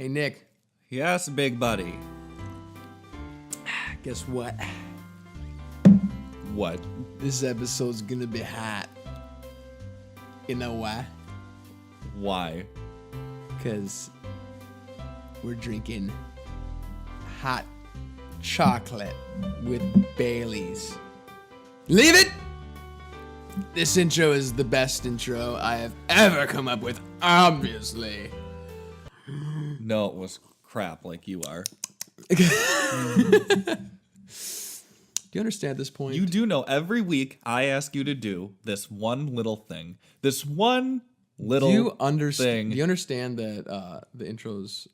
Hey, Nick. Yes, big buddy. Guess what? What? This episode's gonna be hot. You know why? Why? Because we're drinking hot chocolate with Baileys. Leave it! This intro is the best intro I have ever come up with, obviously. No, it was crap like you are. Do you understand at this point? You do know every week I ask you to do this one little thing. This one little thing. Do you understand that the intros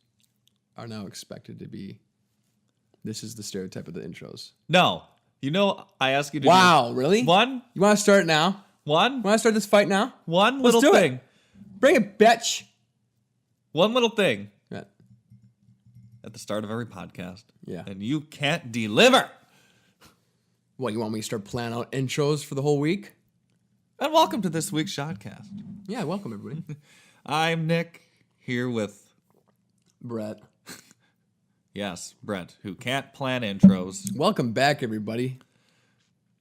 are now expected to be... This is the stereotype of the intros. No. You know, I ask you to Wow, do... really? One? You want to start now? One? Want to start this fight now? One Let's little do thing. It. Bring it, bitch. One little thing. Yeah. At the start of every podcast. Yeah. And you can't deliver. What, you want me to start planning out intros for the whole week? And welcome to this week's Shotcast. Yeah, welcome, everybody. I'm Nick, here with... Brett. Yes, Brett, who can't plan intros. Welcome back, everybody.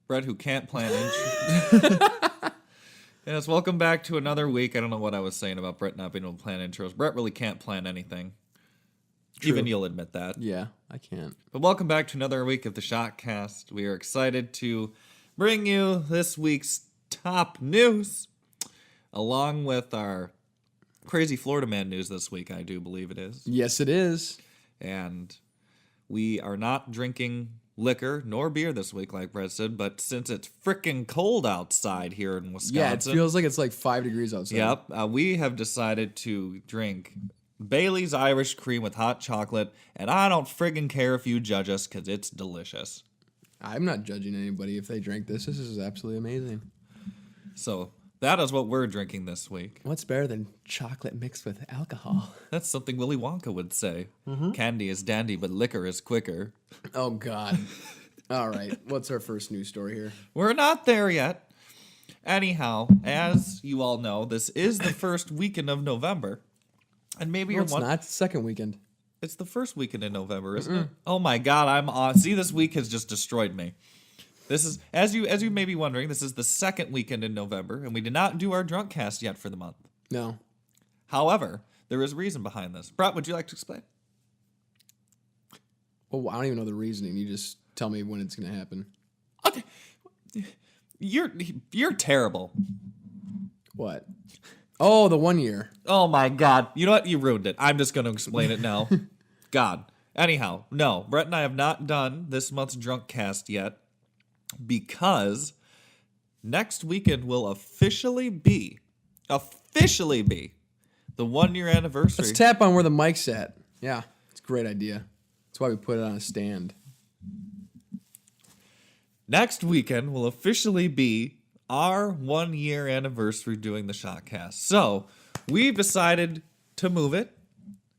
Brett, who can't plan intros. Yes, welcome back to another week. I don't know what I was saying about Brett not being able to plan intros. Brett really can't plan anything. True. Even you'll admit that. Yeah, I can't. But welcome back to another week of the Shotcast. We are excited to bring you this week's top news, along with our crazy Florida man news this week, I do believe it is. Yes, it is. And we are not drinking liquor nor beer this week, like Brett said, but since it's freaking cold outside here in Wisconsin. Yeah, it feels like it's like 5 degrees outside. Yep. We have decided to drink Bailey's Irish Cream with hot chocolate, and I don't friggin' care if you judge us, because it's delicious. I'm not judging anybody if they drink this. This is absolutely amazing. So that is what we're drinking this week. What's better than chocolate mixed with alcohol? That's something Willy Wonka would say. Mm-hmm. Candy is dandy, but liquor is quicker. Oh, God. All right. What's our first news story here? We're not there yet. Anyhow, as you all know, this is the first weekend of November. And maybe No, it's not. It's the second weekend. It's the first weekend in November, isn't it? Oh my God, I'm on. See, this week has just destroyed me. This is, as you may be wondering, this is the second weekend in November, and we did not do our drunk cast yet for the month. No. However, there is reason behind this. Brett, would you like to explain? Well, I don't even know the reasoning. You just tell me when it's going to happen. Okay, you're terrible. What? Oh, the 1 year. Oh my God, you know what? You ruined it. I'm just going to explain it now. God. Anyhow, no, Brett and I have not done this month's drunk cast yet, because next weekend will officially be the 1 year anniversary. Let's tap on where the mic's at. Yeah, it's a great idea. That's why we put it on a stand. Next weekend will officially be our 1 year anniversary doing the Shotcast. So we've decided to move it,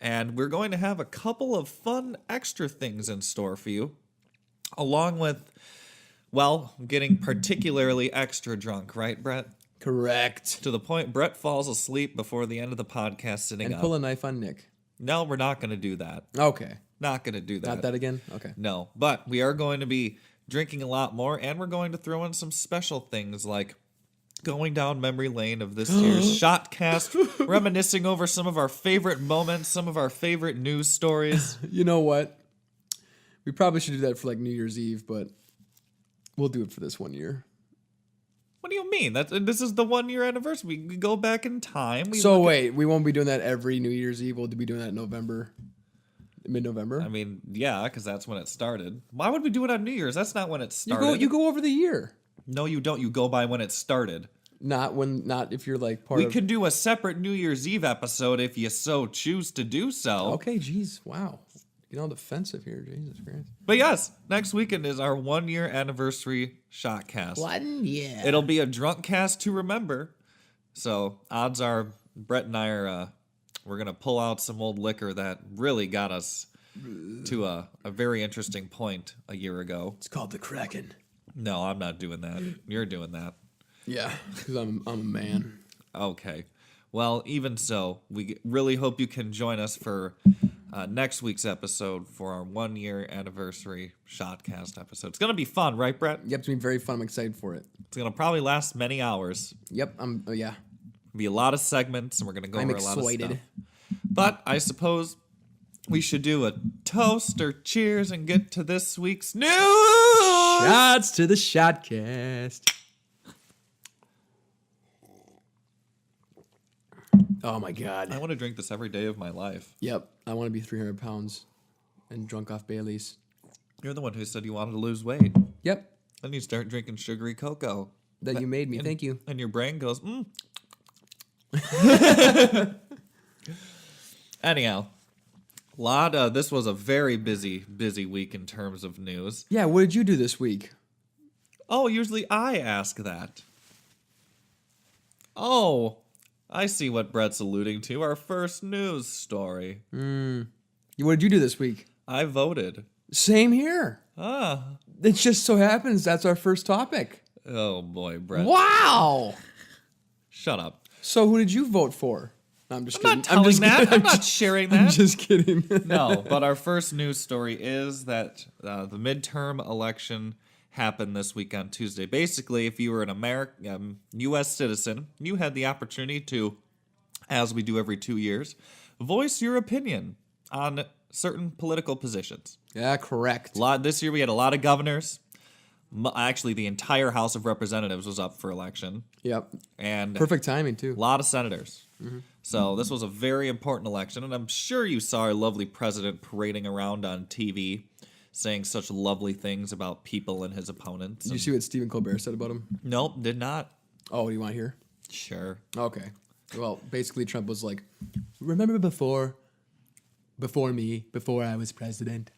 and we're going to have a couple of fun extra things in store for you, along with, well, getting particularly extra drunk, right, Brett? Correct. To the point Brett falls asleep before the end of the podcast sitting And up. pull a knife on Nick. No, we're not going to do that. Okay. Not going to do that. Not that again? Okay. No, but we are going to be drinking a lot more, and we're going to throw in some special things like going down memory lane of this year's Shotcast, reminiscing over some of our favorite moments, some of our favorite news stories. You know what? We probably should do that for like New Year's Eve, but we'll do it for this 1 year. What do you mean? This is the 1 year anniversary. We go back in time. So wait, we won't be doing that every New Year's Eve. We'll be doing that in November, mid-November. I mean, yeah, because that's when it started. Why would we do it on New Year's? That's not when it started. You go over the year. No, you don't. You go by when it started. Not if you're like part of... We can do a separate New Year's Eve episode if you so choose to do so. Okay, geez, wow. Get all defensive here, Jesus Christ. But yes, next weekend is our 1 year anniversary Shotcast. 1 year. It'll be a drunk cast to remember. So odds are Brett and I are we're gonna pull out some old liquor that really got us to a very interesting point a year ago. It's called the Kraken. No, I'm not doing that. You're doing that. Yeah, because I'm a man. Okay. Well, even so, we really hope you can join us for next week's episode for our 1 year anniversary Shotcast episode. It's going to be fun, right, Brett? Yep, it's going to be very fun. I'm excited for it. It's going to probably last many hours. Yep, yeah. Be a lot of segments, and we're going to go over a lot of stuff. But I suppose we should do a toast or cheers and get to this week's news. Shots to the Shotcast. Oh my God. I want to drink this every day of my life. Yep, I want to be 300 pounds and drunk off Baileys. You're the one who said you wanted to lose weight. Yep. Then you start drinking sugary cocoa. That you made me. Thank you. And your brain goes, Anyhow, this was a very busy week in terms of news. Yeah, what did you do this week? Oh, usually I ask that. Oh, I see what Brett's alluding to. Our first news story. What did you do this week? I voted. Same here. Ah. It just so happens that's our first topic. Oh, boy, Brett. Wow. Shut up. So who did you vote for? No, I'm just kidding. Not telling that. I'm not sharing that. I'm just kidding. No, but our first news story is that the midterm election happened this week on Tuesday. Basically, if you were an U.S. citizen, you had the opportunity to, as we do every 2 years, voice your opinion on certain political positions. Yeah, correct. This year we had a lot of governors. Actually, the entire House of Representatives was up for election. Yep. And perfect timing, too. A lot of senators. Mm-hmm. So this was a very important election, and I'm sure you saw our lovely president parading around on TV, saying such lovely things about people and his opponents. Did you see what Stephen Colbert said about him? Nope, did not. Oh, do you want to hear? Sure. Okay. Well, basically, Trump was like, remember before I was president?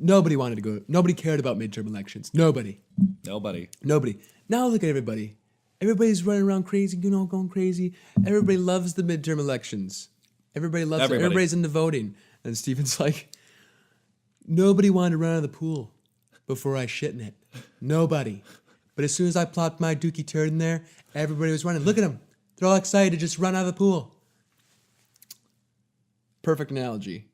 Nobody wanted to go. Nobody cared about midterm elections. Nobody. Now look at everybody. Everybody's running around crazy, going crazy. Everybody loves the midterm elections. Everybody loves it. Everybody's into voting. And Stephen's like, nobody wanted to run out of the pool before I shit in it. Nobody. But as soon as I plopped my dookie turd in there, everybody was running. Look at them. They're all excited to just run out of the pool. Perfect analogy.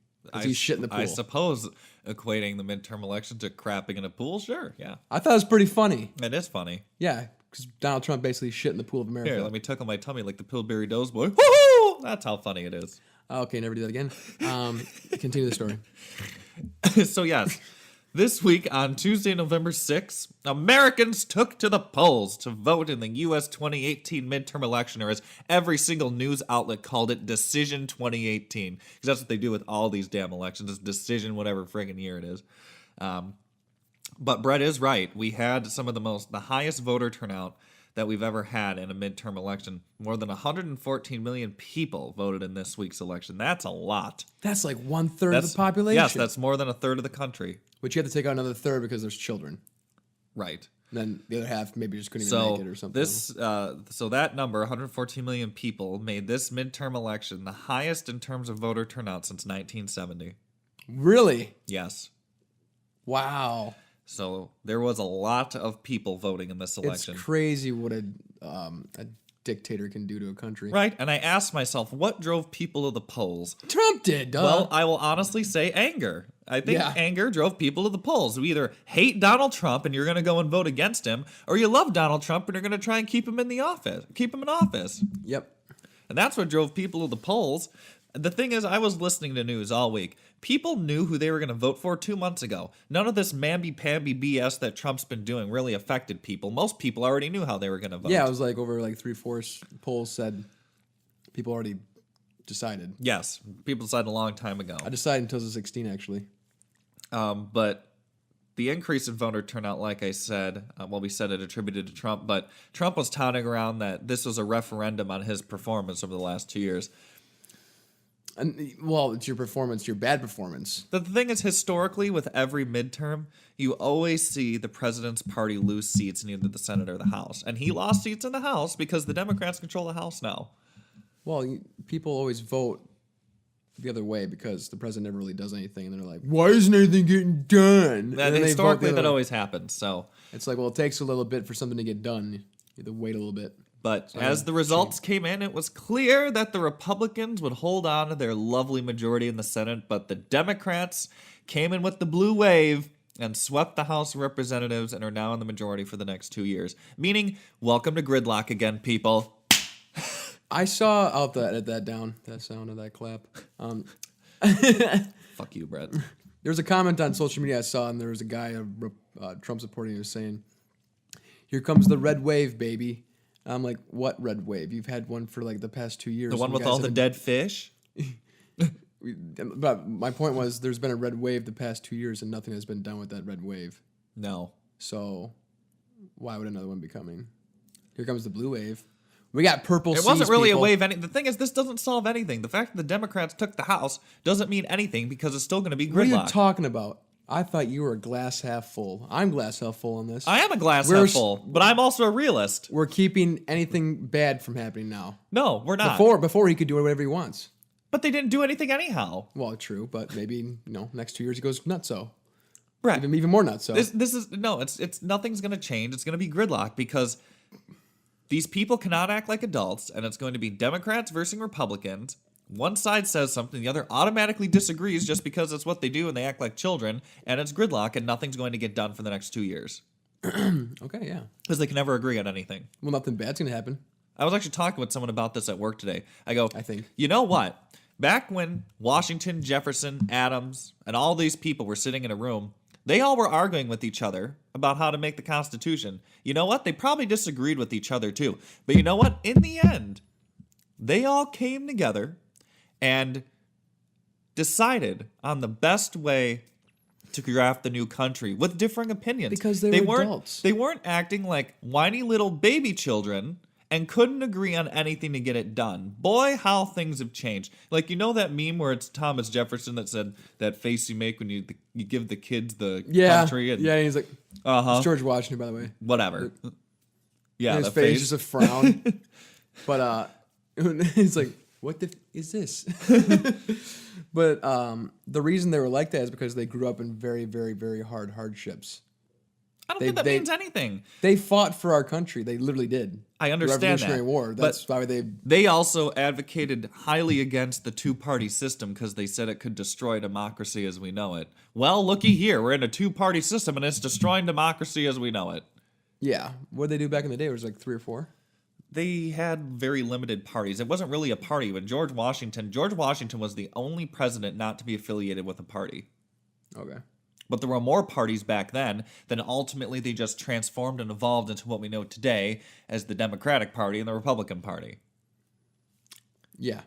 He's shit in the pool. I suppose equating the midterm election to crapping in a pool, sure, yeah. I thought it was pretty funny. It is funny. Yeah, because Donald Trump basically shit in the pool of America. Here, let me tickle my tummy like the Pillsbury Doughs boy. Woohoo! That's how funny it is. Okay, never do that again. Continue the story. So yes, this week on Tuesday, November 6th, Americans took to the polls to vote in the U.S. 2018 midterm election, or as every single news outlet called it, Decision 2018. Because that's what they do with all these damn elections, is decision whatever friggin' year it is. But Brett is right. We had some of the highest voter turnout that we've ever had in a midterm election. More than 114 million people voted in this week's election. That's a lot. That's like 1/3 of the population. Yes, that's more than a third of the country. Which you have to take out another third because there's children. Right. And then the other half maybe just couldn't even make it or something. So that number, 114 million people, made this midterm election the highest in terms of voter turnout since 1970. Really? Yes. Wow. So there was a lot of people voting in this election. It's crazy what a dictator can do to a country. Right, and I asked myself, what drove people to the polls? Trump did, duh. Well, I will honestly say anger. I think anger drove people to the polls. You either hate Donald Trump and you're going to go and vote against him, or you love Donald Trump and you're going to try and keep him in office. Yep. And that's what drove people to the polls. The thing is, I was listening to news all week. People knew who they were going to vote for 2 months ago. None of this mamby-pamby BS that Trump's been doing really affected people. Most people already knew how they were going to vote. Yeah, it was like over like 3/4 polls said people already decided. Yes, people decided a long time ago. I decided in 2016, actually. But the increase in voter turnout, like I said, we said it attributed to Trump, but Trump was touting around that this was a referendum on his performance over the last 2 years. And, well, it's your performance, your bad performance. The thing is, historically, with every midterm, you always see the president's party lose seats in either the Senate or the House. And he lost seats in the House because the Democrats control the House now. Well, people always vote the other way because the president never really does anything. And they're like, why isn't anything getting done? And historically, that always happens. So it's like, well, it takes a little bit for something to get done. You have to wait a little bit. But as the results came in, it was clear that the Republicans would hold on to their lovely majority in the Senate, but the Democrats came in with the blue wave and swept the House of Representatives and are now in the majority for the next 2 years. Meaning, welcome to gridlock again, people. I saw, I'll have to edit that down, that sound of that clap. Fuck you, Brett. There was a comment on social media I saw, and there was a guy, Trump supporting, who was saying, "Here comes the red wave, baby." I'm like, what red wave? You've had one for like the past 2 years. The one with all the dead fish? But my point was, there's been a red wave the past 2 years, and nothing has been done with that red wave. No. So why would another one be coming? Here comes the blue wave. We got purple seas, It wasn't really people. a wave. The thing is, this doesn't solve anything. The fact that the Democrats took the House doesn't mean anything because it's still going to be What are you gridlock. talking about? I thought you were a glass half full. I'm glass half full on this. I am a glass half full, but I'm also a realist. We're keeping anything bad from happening now. No, we're not. Before he could do whatever he wants. But they didn't do anything anyhow. Well, true, but maybe next 2 years he goes nutso. Right. Even more nutso. This is no. It's nothing's going to change. It's going to be gridlock because these people cannot act like adults, and it's going to be Democrats versus Republicans. One side says something, the other automatically disagrees just because it's what they do and they act like children, and it's gridlock, and nothing's going to get done for the next 2 years. Okay, yeah. Because they can never agree on anything. Well, nothing bad's going to happen. I was actually talking with someone about this at work today. I think. You know what? Back when Washington, Jefferson, Adams, and all these people were sitting in a room, they all were arguing with each other about how to make the Constitution. You know what? They probably disagreed with each other too. But you know what? In the end, they all came together and decided on the best way to draft the new country with differing opinions. Because they were adults. They weren't acting like whiny little baby children and couldn't agree on anything to get it done. Boy, how things have changed. Like, you know that meme where it's Thomas Jefferson that said that face you make when you give the kids the country? And, yeah, he's like, uh-huh. It's George Washington, by the way. Whatever. Yeah, his face is a frown. But he's like, what the is this? But the reason they were like that is because they grew up in very, very, very hard hardships. I don't think that means anything. They fought for our country. They literally did. I understand the Revolutionary War. That's why they also advocated highly against the two-party system because they said it could destroy democracy as we know it. Well, looky here. We're in a two-party system, and it's destroying democracy as we know it. Yeah. What did they do back in the day? It was like 3 or 4? They had very limited parties. It wasn't really a party. When George Washington was the only president not to be affiliated with a party. Okay. But there were more parties back then, ultimately they just transformed and evolved into what we know today as the Democratic Party and the Republican Party. Yeah.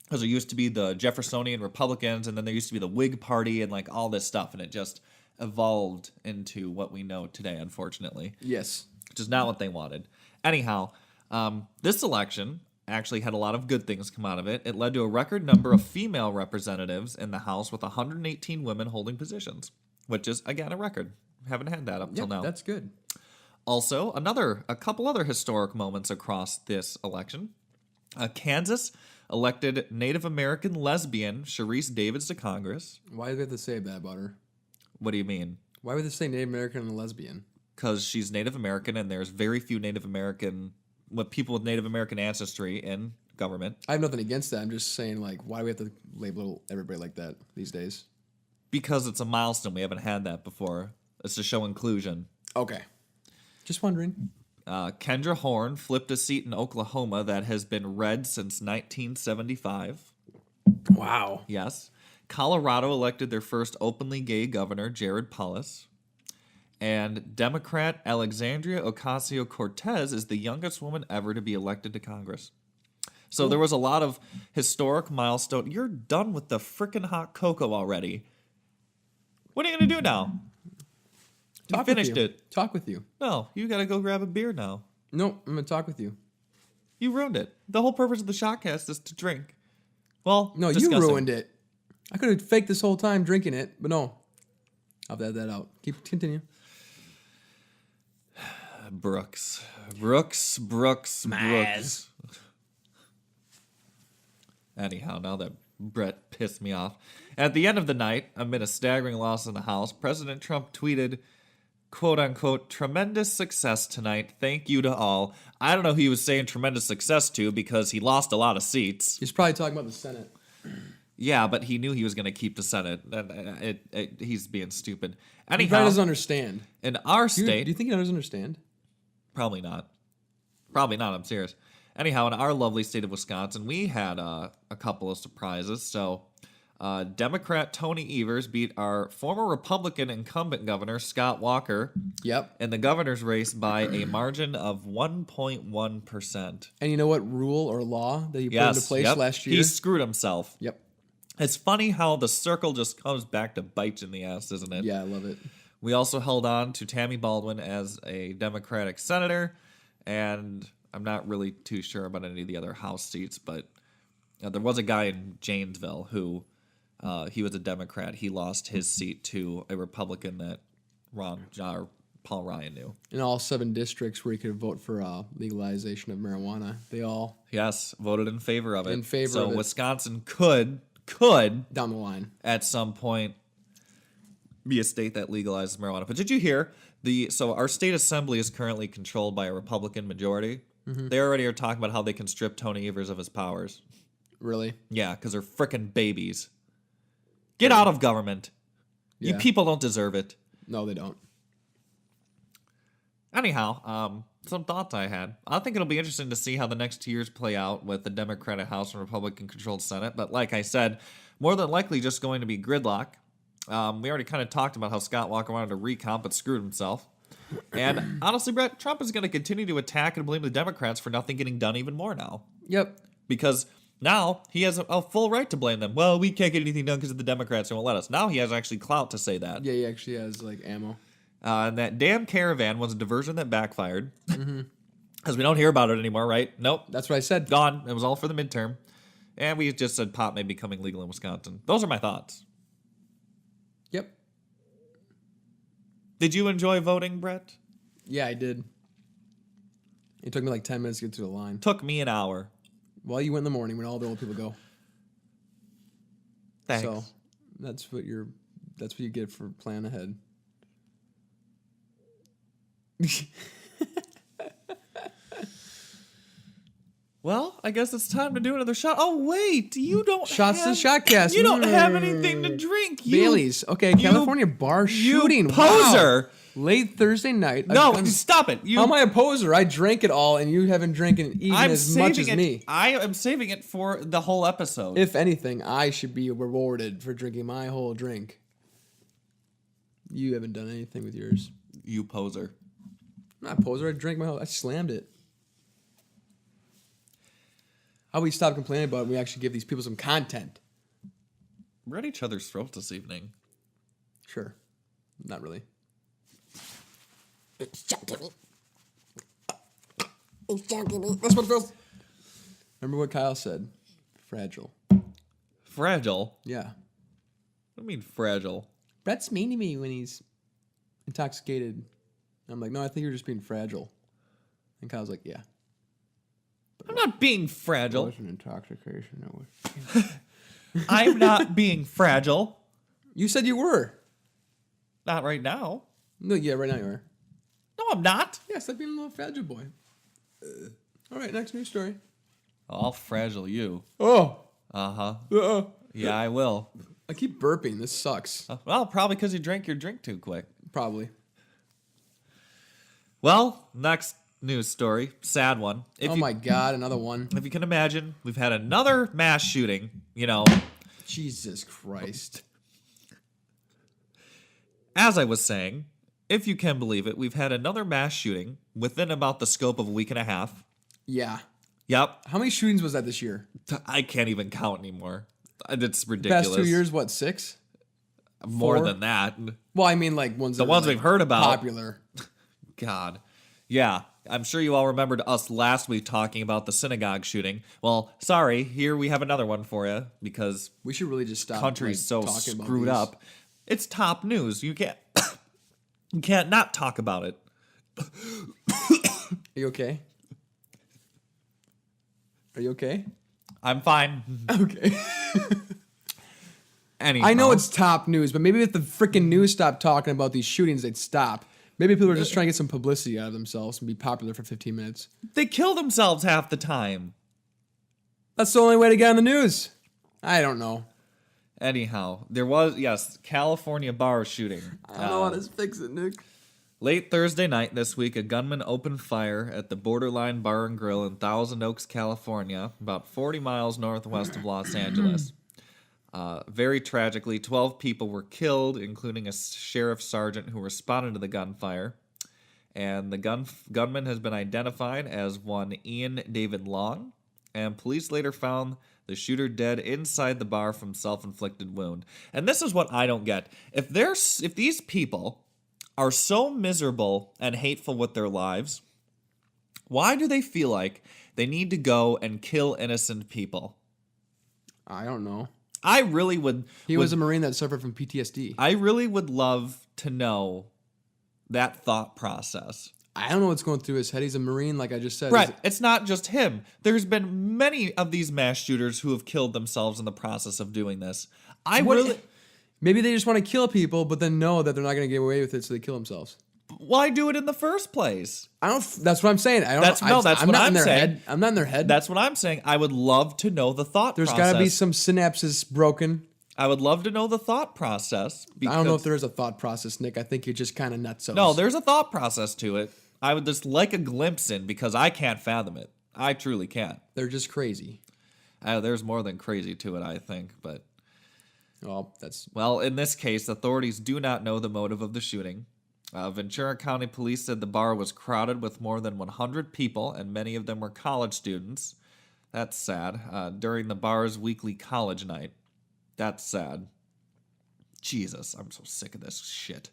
Because there used to be the Jeffersonian Republicans, and then there used to be the Whig Party and like all this stuff, and it just evolved into what we know today, unfortunately. Yes. Which is not what they wanted. Anyhow, this election actually had a lot of good things come out of it. It led to a record number of female representatives in the House with 118 women holding positions, which is, again, a record. Haven't had that up till now. That's good. Also, a couple other historic moments across this election. Kansas elected Native American lesbian Sharice Davids to Congress. Why do they have to say that about her? What do you mean? Why would they say Native American and lesbian? Because she's Native American, and there's very few people with Native American ancestry in government. I have nothing against that. I'm just saying, like, why do we have to label everybody like that these days? Because it's a milestone. We haven't had that before. It's to show inclusion. Okay. Just wondering. Kendra Horn flipped a seat in Oklahoma that has been red since 1975. Wow. Yes. Colorado elected their first openly gay governor, Jared Polis. And Democrat Alexandria Ocasio-Cortez is the youngest woman ever to be elected to Congress. So there was a lot of historic milestone. You're done with the frickin' hot cocoa already. What are you going to do now? You finished it. Talk with you. No, you got to go grab a beer now. No, I'm going to talk with you. You ruined it. The whole purpose of the Shotcast is to drink. Well, no, discussing. You ruined it. I could have faked this whole time drinking it, but no. I'll add that out. Continue. Brooks. Anyhow, now that Brett pissed me off. At the end of the night, amid a staggering loss in the House, President Trump tweeted, quote unquote, tremendous success tonight. Thank you to all. I don't know who he was saying tremendous success to because he lost a lot of seats. He's probably talking about the Senate. Yeah, but he knew he was going to keep the Senate. He's being stupid. Anyhow, He probably doesn't understand. In our state... Do you think he doesn't understand? Probably not. Probably not, I'm serious. Anyhow, in our lovely state of Wisconsin, we had a couple of surprises. So, Democrat Tony Evers beat our former Republican incumbent governor, Scott Walker, in the governor's race by a margin of 1.1%. And you know what rule or law that he put into place last year? He screwed himself. Yep. It's funny how the circle just comes back to bite you in the ass, isn't it? Yeah, I love it. We also held on to Tammy Baldwin as a Democratic senator, and I'm not really too sure about any of the other House seats, but there was a guy in Janesville who, he was a Democrat. He lost his seat to a Republican that Paul Ryan knew. In all 7 districts where you could vote for legalization of marijuana, they all... Yes, voted in favor of it. In favor of it. So Wisconsin could... down the line. At some point... be a state that legalizes marijuana. But did you hear so our state assembly is currently controlled by a Republican majority. Mm-hmm. They already are talking about how they can strip Tony Evers of his powers. Really? Yeah, because they're frickin' babies. Get out of government. Yeah. You people don't deserve it. No, they don't. Anyhow, some thoughts I had. I think it'll be interesting to see how the next 2 years play out with the Democratic House and Republican-controlled Senate. But like I said, more than likely just going to be gridlock. We already kind of talked about how Scott Walker wanted to recount but screwed himself. And honestly, Brett, Trump is going to continue to attack and blame the Democrats for nothing getting done even more now. Yep. Because now he has a full right to blame them. Well, we can't get anything done because of the Democrats won't let us. Now he has actually clout to say that. Yeah, he actually has ammo. And that damn caravan was a diversion that backfired. Because we don't hear about it anymore, right? Nope. That's what I said. Gone. It was all for the midterm. And we just said pot may be becoming legal in Wisconsin. Those are my thoughts. Yep. Did you enjoy voting, Brett? Yeah, I did. It took me like 10 minutes to get through the line. Took me an hour. Well, you went in the morning when all the old people go. Thanks. So that's what you get for planning ahead. Well, I guess it's time to do another shot. Oh, wait. You don't Shots to Shotcast. You don't have anything to drink. Bailey's. Okay, California bar shooting. You poser. Wow. Late Thursday night. No, stop it. How am I a poser? I drank it all, and you haven't drank it even as much as me. I am saving it for the whole episode. If anything, I should be rewarded for drinking my whole drink. You haven't done anything with yours. You poser. I'm not a poser. I drank my whole... I slammed it. How about we stop complaining about it and we actually give these people some content? We're at each other's throats this evening. Sure. Not really. That's what it feels. Remember what Kyle said? Fragile. Fragile? Yeah. What do you mean fragile? Brett's mean to me when he's intoxicated. I'm like, no, I think you're just being fragile. And Kyle's like, yeah. I'm not being fragile. It was an intoxication. It was. I'm not being fragile. You said you were. Not right now. No, yeah, right now you are. No, I'm not. Yeah, stop being a little fragile boy. All right, next news story. I'll fragile you. Oh. Uh-huh. Yeah, I will. I keep burping. This sucks. Well, probably because you drank your drink too quick. Probably. Well, next news story. Sad one. My God, another one. If you can imagine, we've had another mass shooting, Jesus Christ. As I was saying, if you can believe it, we've had another mass shooting within about the scope of a week and a half. Yeah. Yep. How many shootings was that this year? I can't even count anymore. It's ridiculous. The past 2 years, what, 6? More 4? than that. Well, I mean, like ones. The ones we've heard about. Popular. God. Yeah. I'm sure you all remembered us last week talking about the synagogue shooting. Well, sorry. Here we have another one for you because we should really just stop. Country's so screwed up. It's top news. You can't not talk about it. Are you okay? Are you okay? I'm fine. Okay. Anyhow. I know it's top news, but maybe if the freaking news stopped talking about these shootings, they'd stop. Maybe people are just trying to get some publicity out of themselves and be popular for 15 minutes. They kill themselves half the time. That's the only way to get on the news. I don't know. Anyhow, there was, yes, California bar shooting. I don't know how to fix it, Nick. Late Thursday night this week, a gunman opened fire at the Borderline Bar and Grill in Thousand Oaks, California, about 40 miles northwest of Los Angeles. Very tragically, 12 people were killed, including a sheriff's sergeant who responded to the gunfire. And the gunman has been identified as one Ian David Long, and police later found the shooter dead inside the bar from self-inflicted wound. And this is what I don't get. If these people are so miserable and hateful with their lives, why do they feel like they need to go and kill innocent people? I don't know. I really would... He was a Marine that suffered from PTSD. I really would love to know that thought process. I don't know what's going through his head. He's a Marine, like I just said. Right. It's not just him. There's been many of these mass shooters who have killed themselves in the process of doing this. Maybe they just want to kill people, but then know that they're not going to get away with it, so they kill themselves. Why do it in the first place? That's what I'm saying. I don't know. That's what I'm saying. I'm not in their head. That's what I'm saying. I would love to know the thought process. There's got to be some synapses broken. I would love to know the thought process. I don't know if there is a thought process, Nick. I think you're just kind of nutso. No, there's a thought process to it. I would just like a glimpse in, because I can't fathom it. I truly can't. They're just crazy. There's more than crazy to it, I think, but... Well, in this case, authorities do not know the motive of the shooting. Ventura County Police said the bar was crowded with more than 100 people, and many of them were college students. That's sad. During the bar's weekly college night. That's sad. Jesus, I'm so sick of this shit.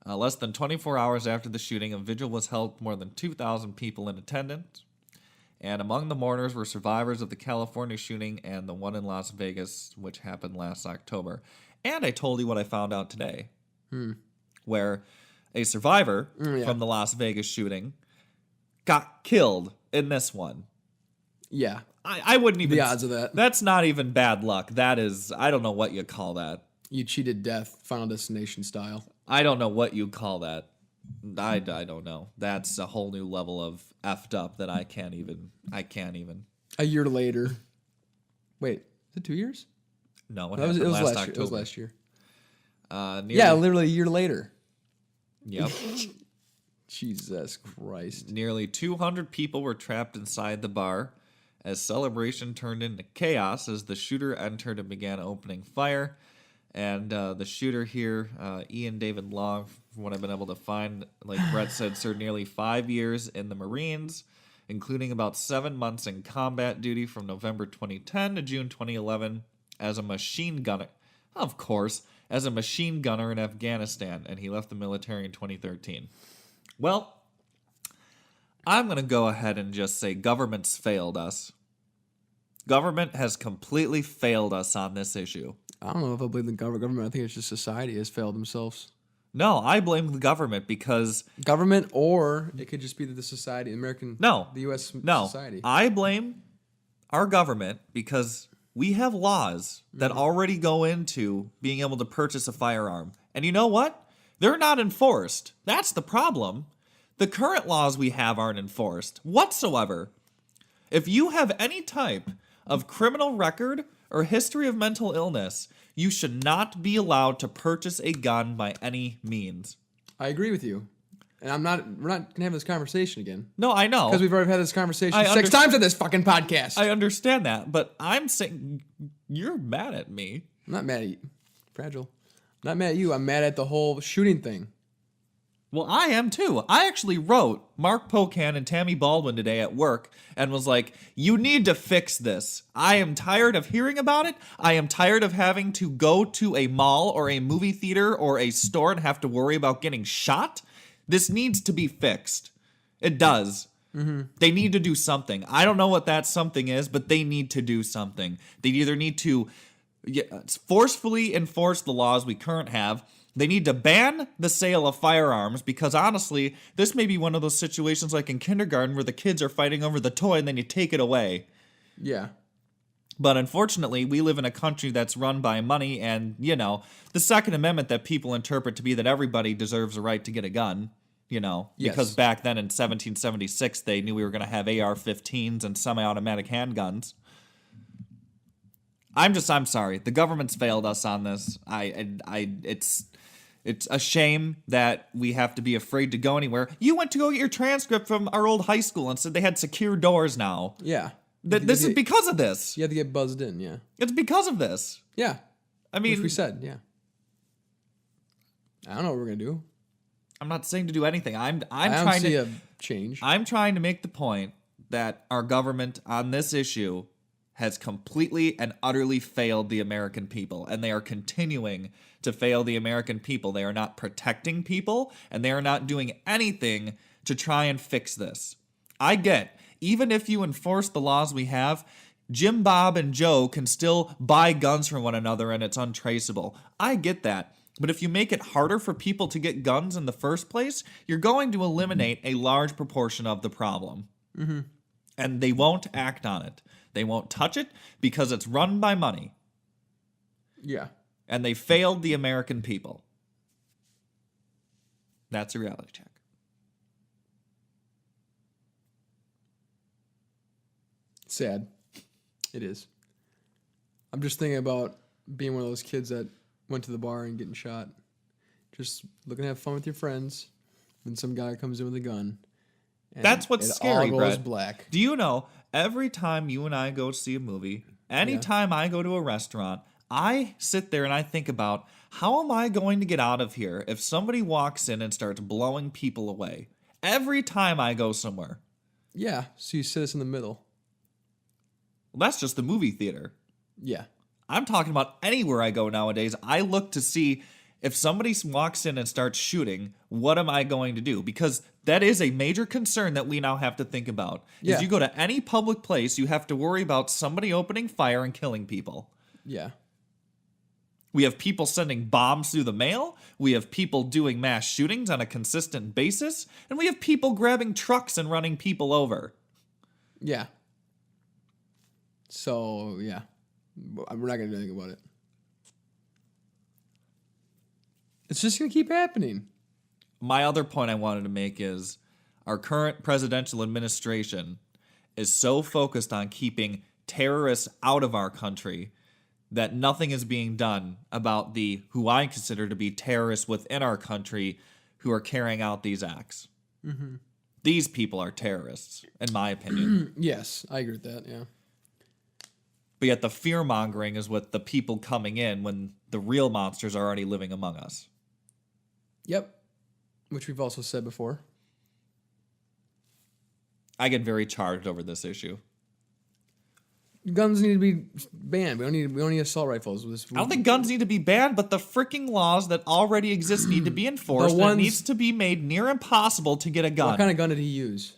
Less than 24 hours after the shooting, a vigil was held with more than 2,000 people in attendance. And among the mourners were survivors of the California shooting and the one in Las Vegas, which happened last October. And I told you what I found out today. Where a survivor from the Las Vegas shooting got killed in this one. Yeah. I wouldn't even... The odds of that. That's not even bad luck. That is... I don't know what you call that. You cheated death, Final Destination style. I don't know what you call that. I don't know. That's a whole new level of effed up that I can't even. A year later. Wait, is it 2 years? No, it was last last October. year. It was last year. Yeah, literally a year later. Yep. Jesus Christ. Nearly 200 people were trapped inside the bar as celebration turned into chaos as the shooter entered and began opening fire. And the shooter here, Ian David Long, from what I've been able to find, like Brett said, served nearly 5 years in the Marines, including about 7 months in combat duty from November 2010 to June 2011 as a machine gunner. Of course, as a machine gunner in Afghanistan, and he left the military in 2013. Well, I'm going to go ahead and just say government's failed us. Government has completely failed us on this issue. I don't know if I blame the government. I think it's just society has failed themselves. No, I blame the government because... Government, or it could just be the society, American... No. The U.S. No. society. I blame our government because we have laws that already go into being able to purchase a firearm. And you know what? They're not enforced. That's the problem. The current laws we have aren't enforced whatsoever. If you have any type of criminal record or history of mental illness, you should not be allowed to purchase a gun by any means. I agree with you. And we're not going to have this conversation again. No, I know. Because we've already had this conversation 6 times on this fucking podcast. I understand that, but I'm saying you're mad at me. I'm not mad at you. Fragile. I'm not mad at you. I'm mad at the whole shooting thing. Well, I am too. I actually wrote Mark Pocan and Tammy Baldwin today at work and was like, you need to fix this. I am tired of hearing about it. I am tired of having to go to a mall or a movie theater or a store and have to worry about getting shot. This needs to be fixed. It does. Mm-hmm. They need to do something. I don't know what that something is, but they need to do something. They either need to forcefully enforce the laws we currently have. They need to ban the sale of firearms because, honestly, this may be one of those situations like in kindergarten where the kids are fighting over the toy and then you take it away. Yeah. But unfortunately, we live in a country that's run by money and, the Second Amendment that people interpret to be that everybody deserves a right to get a gun, because Yes. back then in 1776, they knew we were going to have AR-15s and semi-automatic handguns. I'm sorry. The government's failed us on this. It's a shame that we have to be afraid to go anywhere. You went to go get your transcript from our old high school and said they had secure doors now. Yeah. This is because of this. You have to get buzzed in, yeah. It's because of this. Yeah. I mean, which we said, yeah. I don't know what we're gonna do. I'm not saying to do anything. I don't see a change. I'm trying to make the point that our government on this issue has completely and utterly failed the American people, and they are continuing to fail the American people. They are not protecting people, and they are not doing anything to try and fix this. I get, even if you enforce the laws we have, Jim, Bob, and Joe can still buy guns from one another and it's untraceable. I get that. But if you make it harder for people to get guns in the first place, you're going to eliminate a large proportion of the problem. Mm-hmm. And they won't act on it. They won't touch it because it's run by money. Yeah. And they failed the American people. That's a reality check. Sad. It is. I'm just thinking about being one of those kids that went to the bar and getting shot. Just looking to have fun with your friends. Then some guy comes in with a gun. And that's what's scary, all goes Brett. black. Do you know, every time you and I go to see a movie, anytime I go to a restaurant, I sit there and I think about, how am I going to get out of here if somebody walks in and starts blowing people away? Every time I go somewhere. Yeah, so you sit us in the middle. Well, that's just the movie theater. Yeah. I'm talking about anywhere I go nowadays. I look to see if somebody walks in and starts shooting, what am I going to do? Because that is a major concern that we now have to think about. Yeah. If you go to any public place, you have to worry about somebody opening fire and killing people. Yeah. We have people sending bombs through the mail. We have people doing mass shootings on a consistent basis. And we have people grabbing trucks and running people over. Yeah. So, yeah. We're not going to do anything about it. It's just going to keep happening. My other point I wanted to make is our current presidential administration is so focused on keeping terrorists out of our country that nothing is being done about the who I consider to be terrorists within our country who are carrying out these acts. Mm-hmm. These people are terrorists, in my opinion. Yes, I agree with that, yeah. But yet the fear-mongering is with the people coming in when the real monsters are already living among us. Yep. Which we've also said before. I get very charged over this issue. Guns need to be banned. We don't need assault rifles. I don't think guns need to be banned, but the freaking laws that already exist need to be enforced. And it needs to be made near impossible to get a gun. What kind of gun did he use?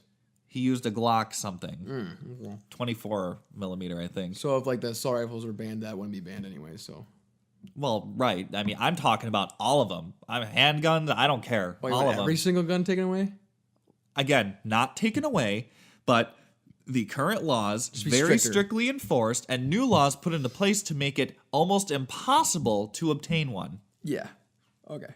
He used a Glock something. Okay. 24 millimeter, I think. So if like the assault rifles were banned, that wouldn't be banned anyway, so. Well, right. I mean, I'm talking about all of them. I'm handguns. I don't care. Wait, all of them. Every single gun taken away? Again, not taken away, but the current laws very strictly enforced and new laws put into place to make it almost impossible to obtain one. Yeah. Okay.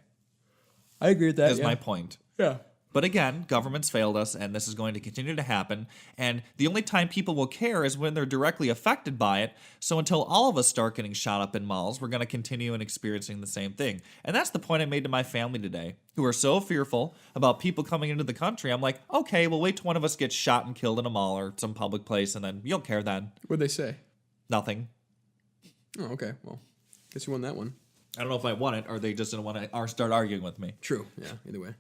I agree with that. Is my point. Yeah. But again, governments failed us, and this is going to continue to happen. And the only time people will care is when they're directly affected by it. So until all of us start getting shot up in malls, we're going to continue and experiencing the same thing. And that's the point I made to my family today, who are so fearful about people coming into the country. I'm like, okay, well, wait till one of us gets shot and killed in a mall or some public place, and then you'll care then. What'd they say? Nothing. Oh, okay. Well, guess you won that one. I don't know if I won it, or they just didn't want to start arguing with me. True. Yeah, either way.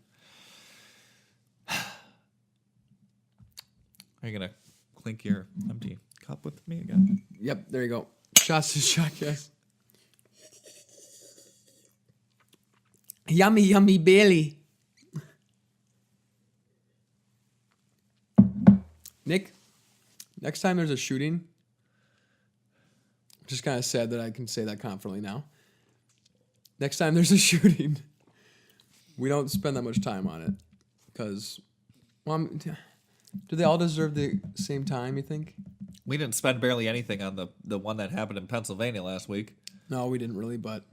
Are you going to clink your empty cup with me again? Yep, there you go. Shots to Shotcast. Yummy, yummy Bailey. Nick, next time there's a shooting, just kind of sad that I can say that confidently now. Next time there's a shooting, we don't spend that much time on it. Because, well, do they all deserve the same time, you think? We didn't spend barely anything on the one that happened in Pennsylvania last week. No, we didn't really, but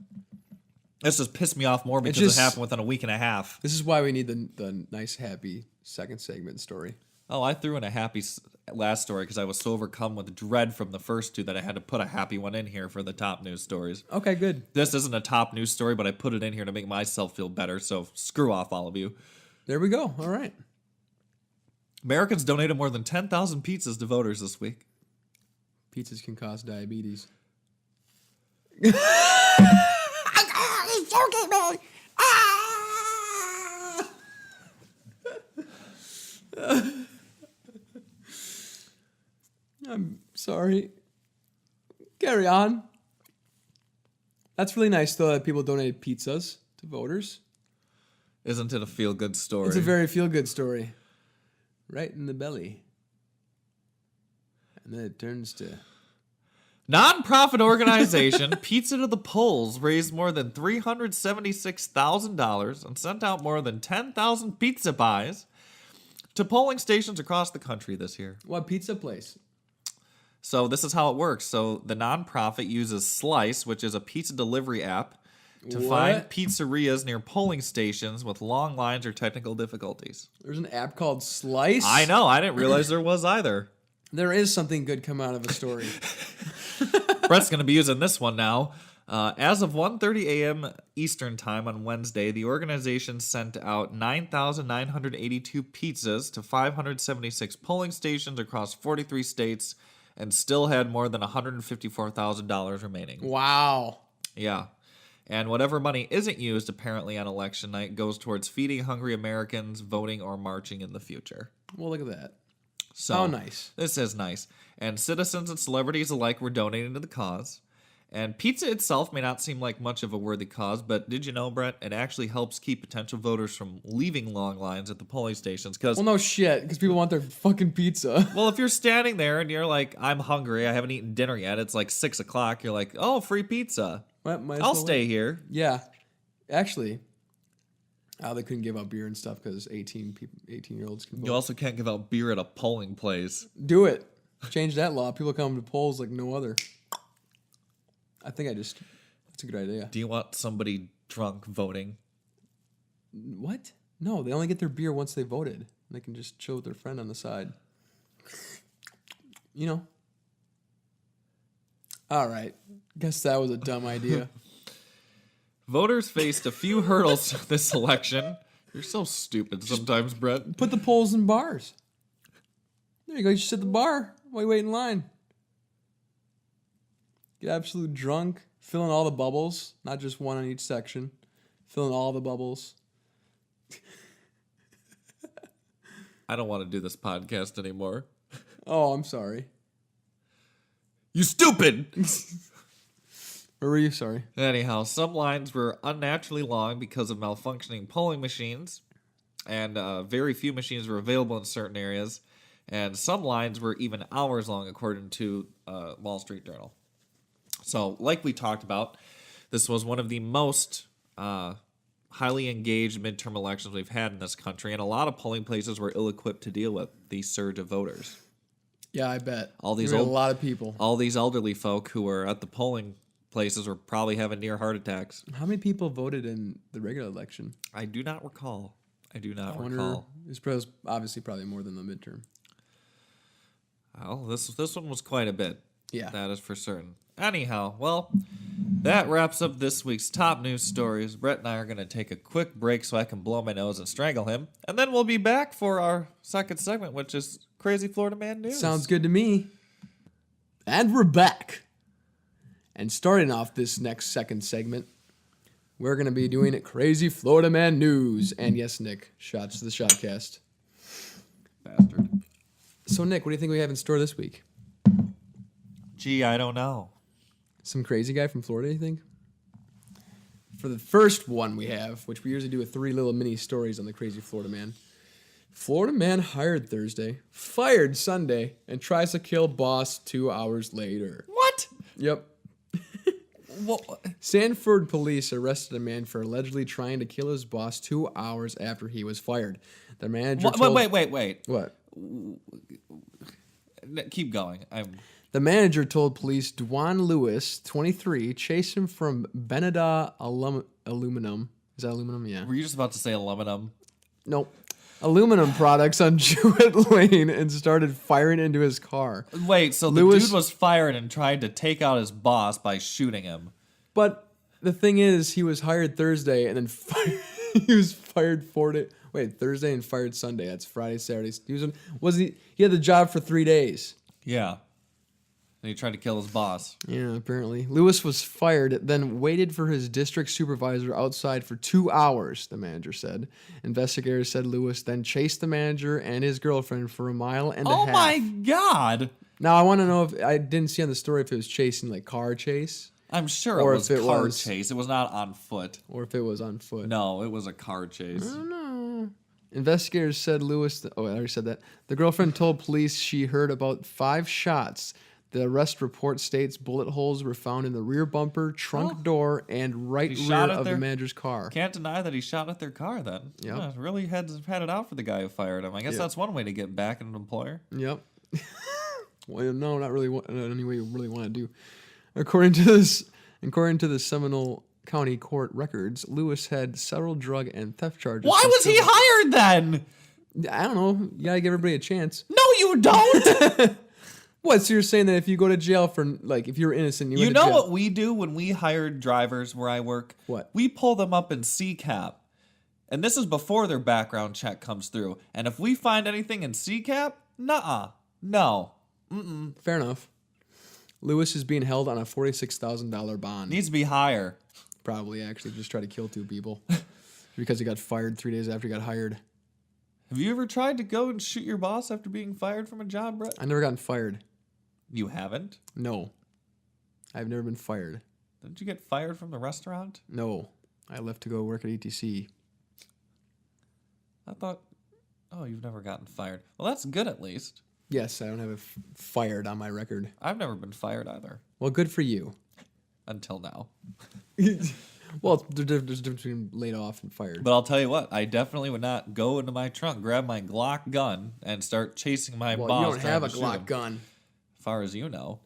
This just pissed me off more because it happened within a week and a half. This is why we need the nice, happy second segment story. Oh, I threw in a happy last story because I was so overcome with dread from the first two that I had to put a happy one in here for the top news stories. Okay, good. This isn't a top news story, but I put it in here to make myself feel better, so screw off, all of you. There we go. All right. Americans donated more than 10,000 pizzas to voters this week. Pizzas can cause diabetes. I'm sorry. Carry on. That's really nice, though, that people donate pizzas to voters. Isn't it a feel-good story? It's a very feel-good story. Right in the belly. And then it turns to... Non-profit organization Pizza to the Polls raised more than $376,000 and sent out more than 10,000 pizza pies to polling stations across the country this year. What pizza place? So this is how it works. So the nonprofit uses Slice, which is a pizza delivery app, to find pizzerias near polling stations with long lines or technical difficulties. There's an app called Slice? I know. I didn't realize there was either. There is something good come out of a story. Brett's going to be using this one now. As of 1:30 a.m. Eastern Time on Wednesday, the organization sent out 9,982 pizzas to 576 polling stations across 43 states and still had more than $154,000 remaining. Wow. Yeah. And whatever money isn't used, apparently, on election night goes towards feeding hungry Americans, voting, or marching in the future. Well, look at that. So, how nice. This is nice. And citizens and celebrities alike were donating to the cause. And pizza itself may not seem like much of a worthy cause, but did you know, Brett, it actually helps keep potential voters from leaving long lines at the polling stations. Well, no shit, because people want their fucking pizza. Well, if you're standing there and you're like, I'm hungry, I haven't eaten dinner yet, it's like 6 o'clock, you're like, oh, free pizza. I'll stay here. Yeah. Actually, they couldn't give out beer and stuff because 18-year-olds can vote. You also can't give out beer at a polling place. Do it. Change that law. People come to polls like no other. That's a good idea. Do you want somebody drunk voting? What? No, they only get their beer once they voted. They can just chill with their friend on the side. You know. All right. Guess that was a dumb idea. Voters faced a few hurdles this election. You're so stupid sometimes, Brett. Put the polls in bars. There you go. You just sit at the bar while you wait in line. Get absolute drunk. Fill in all the bubbles. Not just one on each section. Fill in all the bubbles. I don't want to do this podcast anymore. Oh, I'm sorry. You stupid! Or were you sorry? Anyhow, some lines were unnaturally long because of malfunctioning polling machines, and very few machines were available in certain areas, and some lines were even hours long, according to Wall Street Journal. So, like we talked about, this was one of the most highly engaged midterm elections we've had in this country, and a lot of polling places were ill-equipped to deal with the surge of voters. Yeah, I bet. A lot of people. All these elderly folk who were at the polling places were probably having near heart attacks. How many people voted in the regular election? I do not recall. Recall. It's obviously probably more than the midterm. Well, this one was quite a bit. Yeah. That is for certain. Anyhow, well, that wraps up this week's top news stories. Brett and I are going to take a quick break so I can blow my nose and strangle him. And then we'll be back for our second segment, which is Crazy Florida Man News. Sounds good to me. And we're back. And starting off this next second segment, we're going to be doing Crazy Florida Man News. And yes, Nick, shots to the Shotcast. Bastard. So, Nick, what do you think we have in store this week? Gee, I don't know. Some crazy guy from Florida, you think? For the first one we have, which we usually do with 3 little mini stories on the Crazy Florida Man. Florida man hired Thursday, fired Sunday, and tries to kill boss 2 hours later. What? Yep. Sanford police arrested a man for allegedly trying to kill his boss 2 hours after he was fired. The manager Wait. What? Keep going. The manager told police Dwan Lewis, 23, chased him from Beneda Aluminum. Is that aluminum? Yeah. Were you just about to say aluminum? Nope. Aluminum products on Jewett Lane and started firing into his car. Wait, so the dude was fired and tried to take out his boss by shooting him. But the thing is, he was hired Thursday and then he was fired 4 days. Wait, Thursday and fired Sunday. That's Friday, Saturday. He had the job for 3 days. Yeah. And he tried to kill his boss. Yeah, apparently. Lewis was fired, then waited for his district supervisor outside for 2 hours, the manager said. Investigators said Lewis then chased the manager and his girlfriend for 1.5 miles. Oh my God. Now, I want to know if, I didn't see on the story if it was chasing, like car chase. I'm sure it was car chase. It was not on foot. Or if it was on foot. No, it was a car chase. I don't know. Investigators said Lewis, I already said that. The girlfriend told police she heard about 5 shots. The arrest report states bullet holes were found in the rear bumper, trunk door, and right rear of the manager's car. Can't deny that he shot at their car then. Yep. Yeah, really had it out for the guy who fired him. I guess that's one way to get back at an employer. Yep. Well, no, not really any way you really want to do. According to the Seminole County Court records, Lewis had several drug and theft charges. Why was he hired then? I don't know. You gotta give everybody a chance. No, you don't! What? So you're saying that if you go to jail for, like, if you're innocent, you know what we do when we hire drivers where I work? What? We pull them up in CCAP. And this is before their background check comes through. And if we find anything in CCAP, nuh-uh. No. Mm-mm. Fair enough. Lewis is being held on a $46,000 bond. Needs to be higher. Probably, actually. Just try to kill 2 people. Because he got fired 3 days after he got hired. Have you ever tried to go and shoot your boss after being fired from a job, Brett? I never gotten fired. You haven't? No. I've never been fired. Didn't you get fired from the restaurant? No. I left to go work at ETC. I thought, you've never gotten fired. Well, that's good at least. Yes, I don't have fired on my record. I've never been fired either. Well, good for you. Until now. Well, there's a difference between laid off and fired. But I'll tell you what, I definitely would not go into my trunk, grab my Glock gun, and start chasing my boss. You don't have a Glock gun. As far as you know.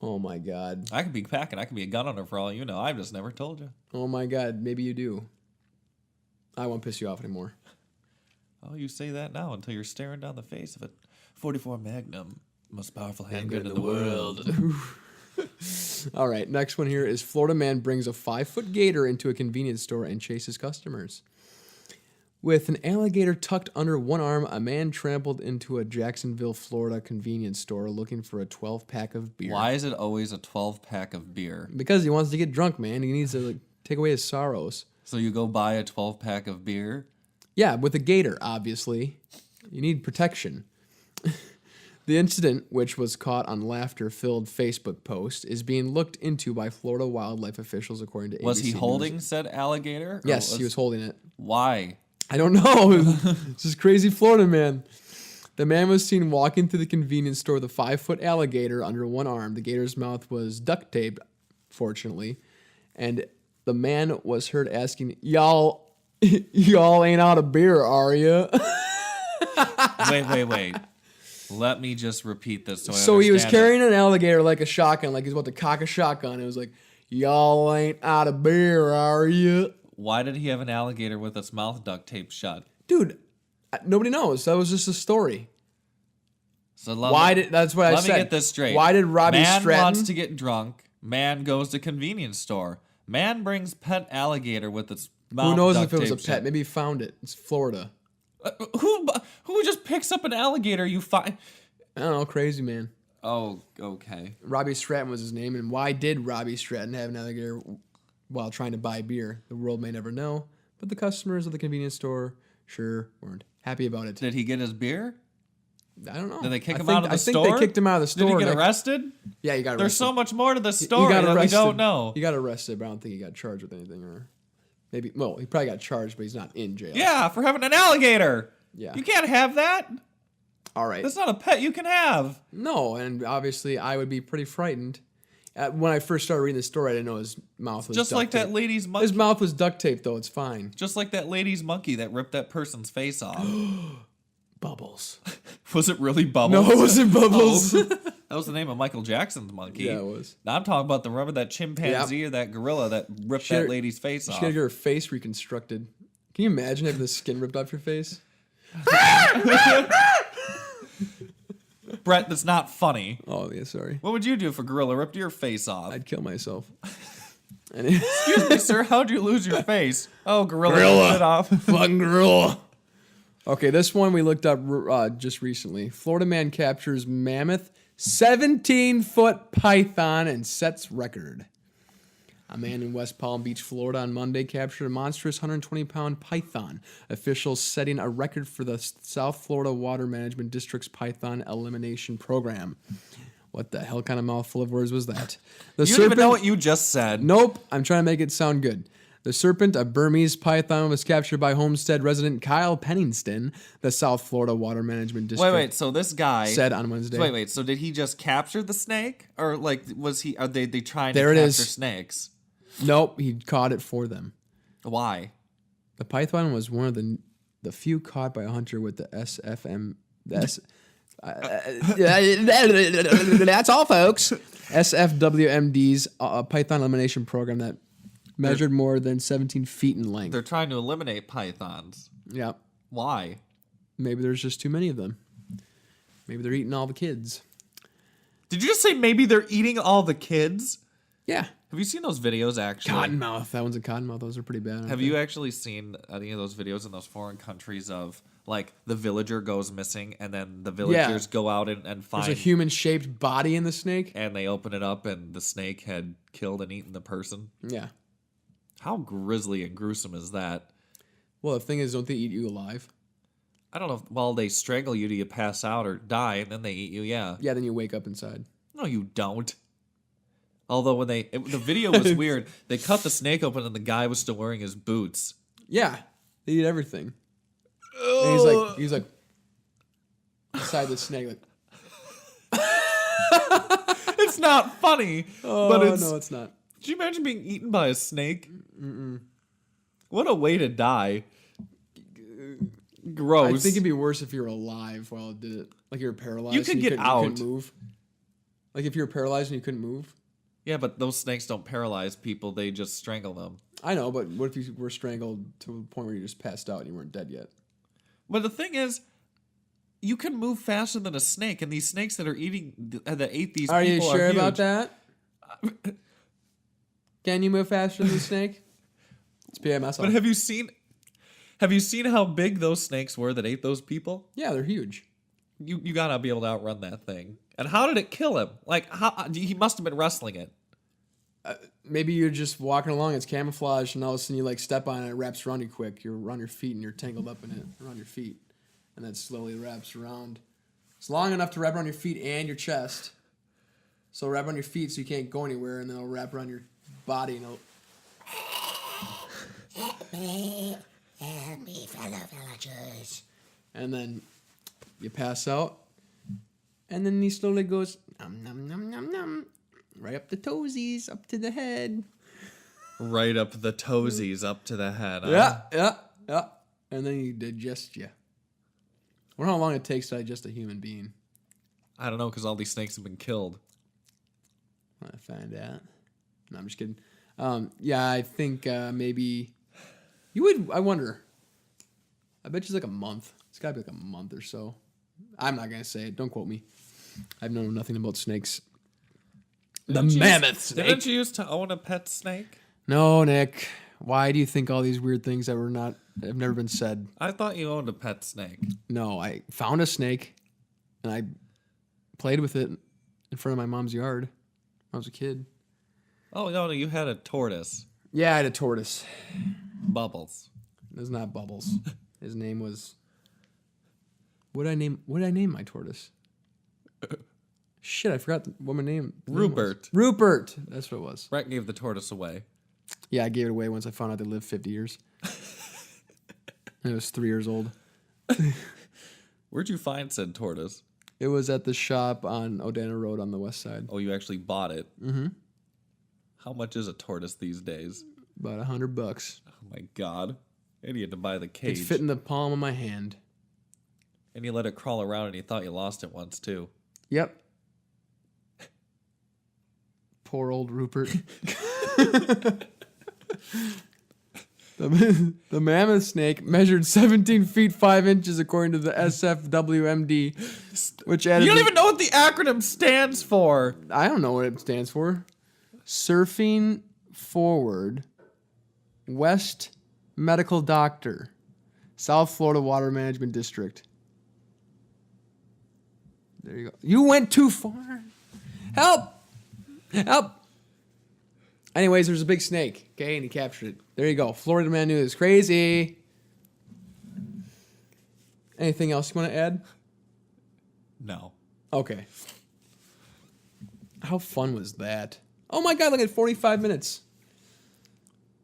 Oh my God. I could be packing. I could be a gun owner for all you know. I've just never told you. Oh my God. Maybe you do. I won't piss you off anymore. Oh, you say that now until you're staring down the face of a 44 Magnum, most powerful handgun in the world. All right, next one here is Florida man brings a 5-foot gator into a convenience store and chases customers. With an alligator tucked under one arm, a man trampled into a Jacksonville, Florida convenience store looking for a 12-pack of beer. Why is it always a 12-pack of beer? Because he wants to get drunk, man. He needs to take away his sorrows. So you go buy a 12-pack of beer? Yeah, with a gator, obviously. You need protection. The incident, which was caught on laughter-filled Facebook post, is being looked into by Florida wildlife officials, according to ABC Was he holding News. said alligator? Yes, he was holding it. Why? I don't know. This is crazy Florida man. The man was seen walking through the convenience store with a 5-foot alligator under one arm. The gator's mouth was duct taped, fortunately, and the man was heard asking, y'all ain't out of beer, are you? Wait. Let me just repeat this so I So he was understand carrying an alligator like a shotgun, like he's about to cock a shotgun. It was like, y'all ain't out of beer, are you? Why did he have an alligator with its mouth duct taped shut? Dude, nobody knows. That was just a story. So that's what I said. Let me get this straight. Why did Robbie Man Stratton wants to get drunk. Man goes to convenience store. Man brings pet alligator with its mouth. Who knows duct if it was a taped pet? shut. Maybe he found it. It's Florida. Who just picks up an alligator you find? I don't know, crazy man. Oh, okay. Robbie Stratton was his name, and why did Robbie Stratton have an alligator while trying to buy beer? The world may never know, but the customers of the convenience store sure weren't happy about it. Did he get his beer? I don't know. Did they kick him out of the store? I think they kicked him out of the store. Did he get arrested? Yeah, he got arrested. There's so much more to the story that we don't know. He got arrested, but I don't think he got charged with anything. Or maybe, well, he probably got charged, but he's not in jail. Yeah, for having an alligator. Yeah. You can't have that. All right. That's not a pet you can have. No, and obviously I would be pretty frightened. When I first started reading the story, I didn't know his mouth was just duct like taped. that lady's monkey. His mouth was duct taped, though. It's fine. Just like that lady's monkey that ripped that person's face off. Bubbles. Was it really Bubbles? No, it wasn't Bubbles. Oh. That was the name of Michael Jackson's monkey. Yeah, it was. Now I'm talking about remember that chimpanzee or that gorilla that ripped that lady's face off? She gotta get her face reconstructed. Can you imagine having the skin ripped off your face? Brett, that's not funny. Oh, yeah, sorry. What would you do if a gorilla ripped your face off? I'd kill myself. Excuse me, sir, how'd you lose your face? Oh, gorilla ripped it off. Fucking gorilla. Okay, this one we looked up just recently. Florida man captures mammoth 17-foot python and sets record. A man in West Palm Beach, Florida on Monday captured a monstrous 120-pound python. Officials setting a record for the South Florida Water Management District's python elimination program. What the hell kind of mouthful of words was that? You don't even know what you just said. Nope. I'm trying to make it sound good. The serpent, a Burmese python, was captured by Homestead resident Kyle Penningston, the South Florida Water Management District. Wait. So this guy said on Wednesday. Wait. So did he just capture the snake, or like was he? Are they trying there to it capture is. snakes? Nope. He caught it for them. Why? The python was one of the few caught by a hunter with the SFM. That's all, folks. SFWMD's python elimination program that measured more than 17 feet in length. They're trying to eliminate pythons. Yeah. Why? Maybe there's just too many of them. Maybe they're eating all the kids. Did you just say maybe they're eating all the kids? Yeah. Have you seen those videos, actually? Cottonmouth. That one's a cottonmouth. Those are pretty bad. Have you actually seen any of those videos in those foreign countries of, like, the villager goes missing, and then the villagers go out and find... There's a human-shaped body in the snake? And they open it up, and the snake had killed and eaten the person? Yeah. How grisly and gruesome is that? Well, the thing is, don't they eat you alive? I don't know. Well, they strangle you till you pass out or die, and then they eat you, yeah. Yeah, then you wake up inside. No, you don't. Although when the video was weird, they cut the snake open and the guy was still wearing his boots. Yeah, they eat everything. And he's like inside the snake, like. It's not funny, but no, it's not. Could you imagine being eaten by a snake? Mm-mm. What a way to die. Gross. I think it'd be worse if you were alive while it did it. Like you were paralyzed. You could get out. You couldn't move. Like if you were paralyzed and you couldn't move. Yeah, but those snakes don't paralyze people. They just strangle them. I know, but what if you were strangled to a point where you just passed out and you weren't dead yet? But the thing is, you can move faster than a snake, and these snakes that ate these people are you sure huge. about that? Can you move faster than the snake? It's PMS. But have you seen how big those snakes were that ate those people? Yeah, they're huge. You gotta be able to outrun that thing. And how did it kill him? Like, he must have been wrestling it. Maybe you're just walking along, it's camouflage, and all of a sudden you like step on it, it wraps around you quick. You're around your feet and you're tangled up in it around your feet. And then slowly wraps around. It's long enough to wrap around your feet and your chest. So it'll wrap around your feet so you can't go anywhere, and then it'll wrap around your body and it'll... Help me, fellow villagers. And then you pass out, and then he slowly goes, nom, nom, nom, nom, nom. Right up the toesies, up to the head. Right up the toesies, up to the head. Huh? Yeah. And then he digests you. I wonder how long it takes to digest a human being. I don't know, because all these snakes have been killed. I find out. No, I'm just kidding. Yeah, I think maybe you would. I wonder. I bet you it's like a month. It's got to be like a month or so. I'm not gonna say it. Don't quote me. I've known nothing about snakes. Mammoth snake. Didn't you used to own a pet snake? No, Nick. Why do you think all these weird things that have never been said? I thought you owned a pet snake. No, I found a snake, and I played with it in front of my mom's yard when I was a kid. Oh, no, you had a tortoise. Yeah, I had a tortoise. Bubbles. It was not Bubbles. His name was... What did I name my tortoise? Shit, I forgot what my name Rupert. Rupert. That's what it was. Brett gave the tortoise away. Yeah, I gave it away once I found out they lived 50 years. And it was 3 years old. Where'd you find said tortoise? It was at the shop on Odana Road on the west side. Oh, you actually bought it? Mm-hmm. How much is a tortoise these days? About $100. Oh, my God. And you had to buy the cage. It fit in the palm of my hand. And you let it crawl around and you thought you lost it once, too. Yep. Poor old Rupert. The mammoth snake measured 17 feet 5 inches according to the SFWMD, which added... You don't even know what the acronym stands for. I don't know what it stands for. Surfing Forward West Medical Doctor, South Florida Water Management District. There you go. You went too far. Help! Help! Anyways, there's a big snake, okay, and he captured it. There you go. Florida man news. Crazy. Anything else you want to add? No. Okay. How fun was that? Oh my god, look at 45 minutes.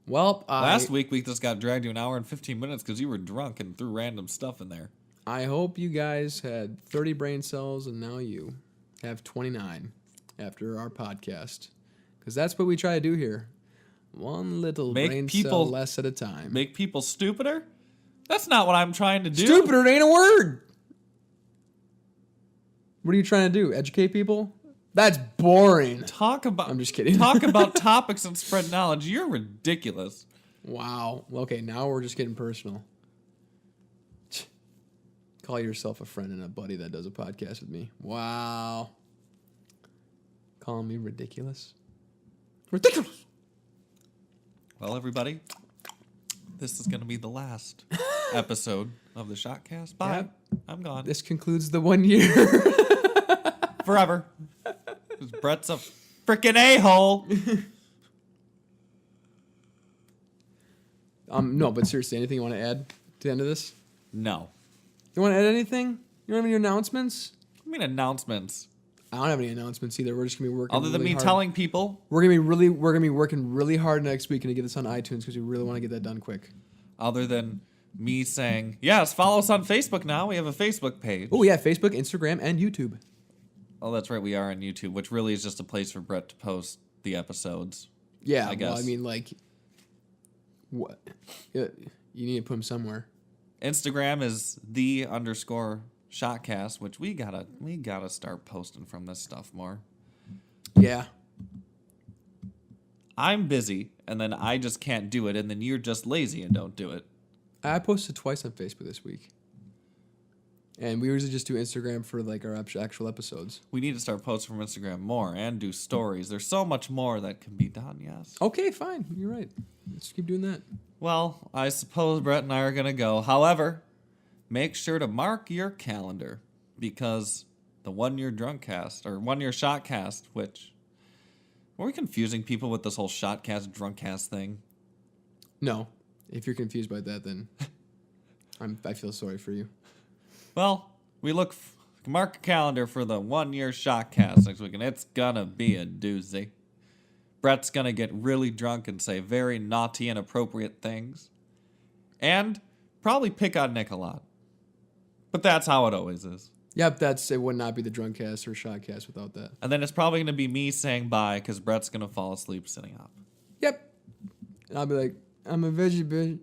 Well, last week we just got dragged to an hour and 15 minutes because you were drunk and threw random stuff in there. I hope you guys had 30 brain cells and now you have 29 after our podcast. Because that's what we try to do here. One little brain cell less at a time. Make people stupider? That's not what I'm trying to do. Stupider ain't a word. What are you trying to do? Educate people? That's boring. I'm just kidding. Talk about topics and spread knowledge. You're ridiculous. Wow. Okay, now we're just getting personal. Call yourself a friend and a buddy that does a podcast with me. Wow. Calling me ridiculous? Ridiculous. Well, everybody, this is going to be the last episode of the Shotcast. Bye. Yep. I'm gone. This concludes the 1 year. Forever. Because Brett's a freaking a-hole. No, but seriously, anything you want to add to the end of this? No. You want to add anything? You don't have any announcements? I mean announcements. I don't have any announcements either. We're just gonna be working. Other than really me hard. telling people, we're gonna be working really hard next week and to get this on iTunes because we really want to get that done quick. Other than me saying, yes, follow us on Facebook now. We have a Facebook page. Oh yeah, Facebook, Instagram, and YouTube. Oh, that's right. We are on YouTube, which really is just a place for Brett to post the episodes. Yeah, I guess. Well, I mean, like, what? You need to put them somewhere. Instagram is _Shotcast, which we gotta start posting from this stuff more. Yeah. I'm busy, and then I just can't do it, and then you're just lazy and don't do it. I posted twice on Facebook this week. And we usually just do Instagram for like our actual episodes. We need to start posting from Instagram more and do stories. There's so much more that can be done, yes. Okay, fine. You're right. Let's keep doing that. Well, I suppose Brett and I are going to go. However, make sure to mark your calendar because the 1 year drunkcast or 1 year shotcast, which were we confusing people with this whole shotcast drunkcast thing? No. If you're confused by that, then I feel sorry for you. Well, we mark a calendar for the 1 year shotcast next week, and it's gonna be a doozy. Brett's gonna get really drunk and say very naughty, inappropriate things, and probably pick on Nick a lot. But that's how it always is. Yep, it would not be the drunkcast or shotcast without that. And then it's probably gonna be me saying bye because Brett's gonna fall asleep sitting up. Yep. And I'll be like, I'm a veggie bitch.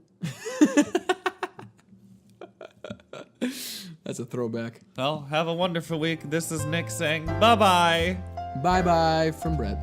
That's a throwback. Well, have a wonderful week. This is Nick saying bye-bye. Bye-bye from Brett.